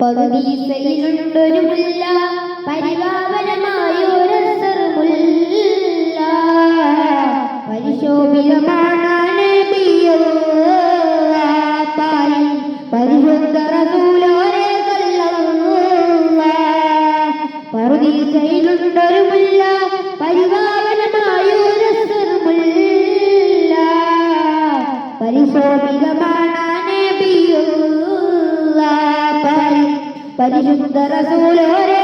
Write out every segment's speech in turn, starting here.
പറുദീസയിലുണ്ടൊരു മുല്ല പരിപാവനമായൊരസറുമുല്ല പരിശോഭിതമാണ് നബിയുള്ള പാലിൻ പരിശുദ്ധ റസൂലോരെ പറുദീസയിലുണ്ടൊരു മുല്ല പരിപാവനമായൊരസറുമുല്ല പരിശോഭിതമാണ് നബിയുള്ള പാലിൻ പരിശുദ്ധ റസൂലോരെ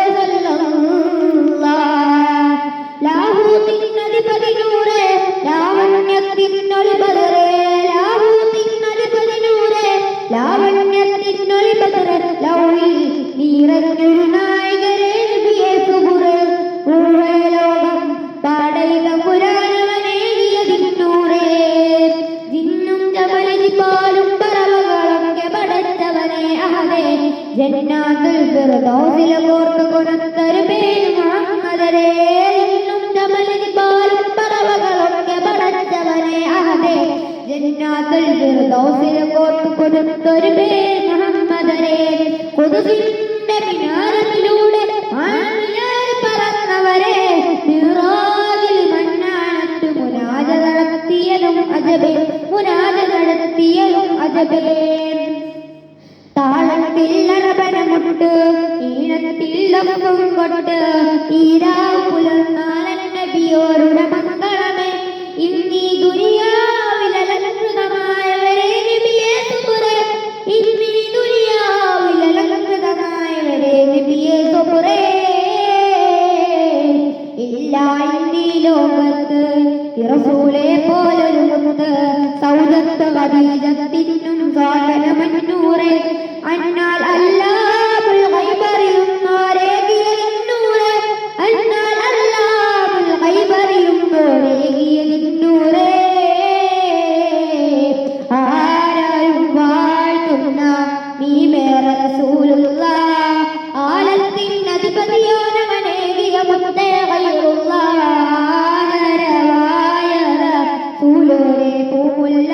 ലാഹൂത്തിനധിപതി നൂറേ ലാവണ്യത്തിനൊളി ബദറേ ലാഹൂത്തിനധിപതി നൂറേ ലാവണ്യത്തിനൊളി ബദറേ ലൗഹിൽ നീറഞ്ഞൊരു നായകരേ നബിയേ സുബുറേ ഊറേ ലോകം പാടൈക പുരാണവനേകിയതിന്നൂറേ ജിന്നും ജബലിജിപ്പാലും പറവകളൊക്കെ പടച്ചവനെ അഹദേ ജന്നാത്തുൽ ഫിർദൗസിലെ കോർത്ത് കൊടുത്തൊരു പേര് മുഹമ്മദരേ ജിന്നും ജബലിജിപ്പാലും പറവകളൊക്കെ പടച്ചവനെ അഹദേ ജന്നാത്തുൽ ഫിർദൗസിലെ കോർത്ത് കൊടുത്തൊരു പേര് മുഹമ്മദരേ ഖുദ്സിന്റെ മിനാരത്തിലൂടെ ആമിനാർ പറന്നവരെ മിറാജിൽ മന്നാനത്ത് മുനാജ നടത്തിയതും അജബേ മുനാജ നടത്തിയതും അജബേ താളത്തിൽ അറബനമുട്ട് ഈണത്തിൽ ലംഘം കൊട്ട് ഈരാവ് പുലർന്നാലൻ നബിയോരുടെ മംഗളമേ ഇന്നീ ദുനിയാവിലലങ്കൃതമായവരെ നബിയേ സുബ്രേ ഇന്നീ ദുനിയാവിലലങ്കൃതമായവരെ നബിയേ സുബ്രേ ഇല്ല ഇന്നീ ലോകത്ത് റസൂലേ പോലൊരു മുത്ത് സൗദത്ത് ഖദീജത്തിനും സാധനമന്നൂറേ അന്നാൽ അല്ലാഹുൽ ഗൈബറിയുന്നോരേകിയന്നൂറേ അന്നാൽ അല്ലാഹുൽ ഗൈബറിയുന്നോരേകിയന്നൂറേ ആരായും വാഴ്ത്തുന്ന മീമേ റസൂലുള്ളാഹ് ആലത്തിൻ അധിപതിയോനവനേകിയ മുത്തേ ഗൈറുള്ളാഹ് നരവായ റസൂലോരേ പൂമുല്ല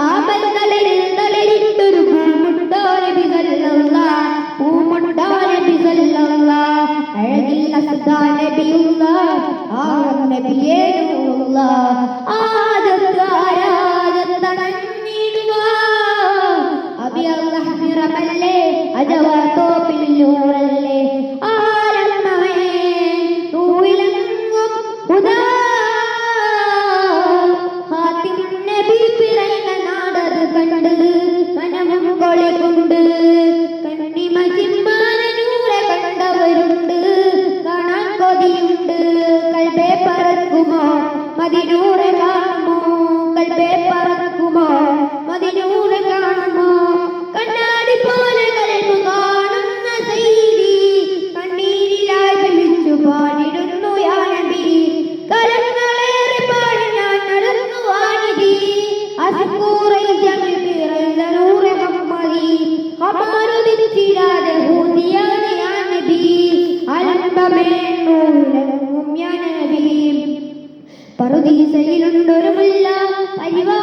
ആമൽ തളിരിൽ തളിരിട്ടൊരു പൂമുട്ടോരെ ബിസല്ലല്ലാഹ് പൂമുട്ടോരെ ബിസല്ലല്ലാഹ് അഴകിൽ അസ്ദാ നബിയുള്ളാഹ് ആറം നബിയേ നൂറുള്ളാഹ് ആദത്ത് ആരാധത്തണഞ്ഞിടുവാ അബിയല്ലാഹ് നിറമല്ലേ അജവാ തോപ്പിൽ നൂറല്ലേ ആരമ്മേ റൂയിലങ്ങും ഹുദാ ഹാത്തിം നബി പിറന്ന നാടത് കണ്ട് മനമും കൊളികൊണ്ട് കണ്ണിമ ചിമ്മാനൂരെ കണ്ടവരുണ്ട് കാണാൻ കൊതിയുണ്ട് കൽബേ പറക്കുമോ മദിനൂറെ കാണുമോ കൽബേ പറക്കുമോ മദിനൂറെ കാണുമോ കണ്ണാടി പോലെ കൽബ് കാണുന്ന സയ്യിദി കണ്ണീരിലായി വിളിച്ചു പാടിടുന്നു യാ നബി കരങ്ങളേറെ പാടി ഞാൻ നടന്നു വാനിധി അസ്കൂറിൽ ജമിൽ പിറന്നൂറെ ഹമ്മദി ഹമാരുദിച്ചിരാതെ ഹൂദിയാണ് യാ നബി അലംബമേന്നൂലങ്ങും യാ നബി പറുദീസയിലുണ്ടൊരു മുല്ല പരിവാ